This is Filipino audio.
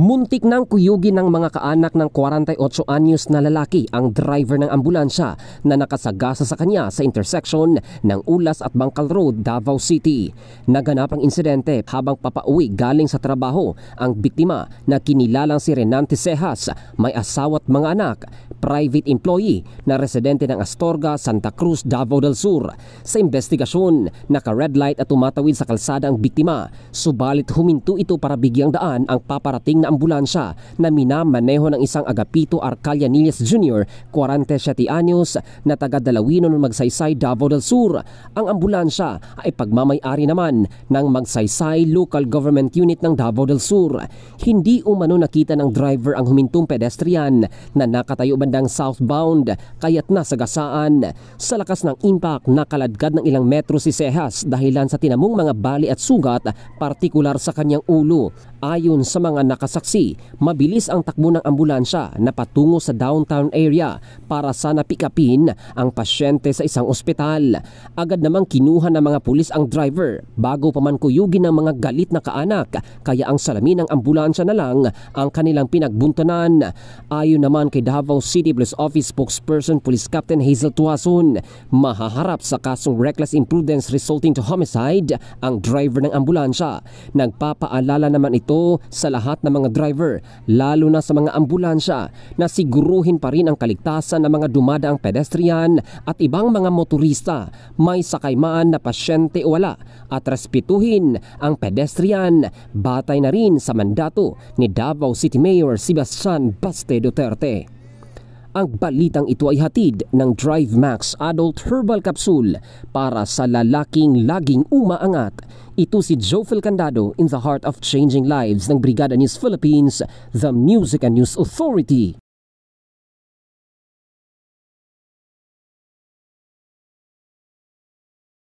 Muntik nang kuyugin ng mga kaanak ng 48 anyos na lalaki ang driver ng ambulansya na nakasagasa sa kanya sa intersection ng Ulas at Bangkal Road, Davao City. Naganap ang insidente habang papauwi galing sa trabaho ang biktima na kinilalang si Renante Cejas, may asawa at mga anak, private employee na residente ng Astorga, Santa Cruz, Davao del Sur. Sa investigasyon, naka-red light at tumatawid sa kalsada ang biktima, subalit huminto ito para bigyang daan ang paparating na ambulansya na minamaneho ng isang Agapito Arcalianillas Jr., 47 anyos na taga Dalawino ng Magsaysay, Davao del Sur. Ang ambulansya ay pagmamay-ari naman ng Magsaysay Local Government Unit ng Davao del Sur. Hindi umano nakita ng driver ang humintong pedestrian na nakatayo bandang southbound kaya't nasagasaan. Sa lakas ng impact, nakaladkad ng ilang metro si Cejas dahilan sa tinamong mga bali at sugat, partikular sa kanyang ulo. Ayon sa mga nakasaksi, mabilis ang takbo ng ambulansya na patungo sa downtown area para sana pick-upin ang pasyente sa isang ospital. Agad namang kinuha ng mga pulis ang driver bago pa man kuyugin ng mga galit na kaanak, kaya ang salamin ng ambulansya na lang ang kanilang pinagbuntanan. Ayon naman kay Davao City Police Office spokesperson Police Captain Hazel Tuason, mahaharap sa kasong reckless imprudence resulting to homicide ang driver ng ambulansya. Nagpapaalala naman ito sa lahat ng mga driver, lalo na sa mga ambulansya, na siguruhin pa rin ang kaligtasan ng mga dumadaang pedestrian at ibang mga motorista, may sakay man na pasyente o wala, at respetuhin ang pedestrian, batay na rin sa mandato ni Davao City Mayor Sebastian Baste Duterte. Ang balitang ito ay hatid ng Drive Max Adult Herbal Capsule para sa lalaking laging umaangat. Ito si Jofel Candado in the heart of changing lives ng Brigada News Philippines, the Music and News Authority.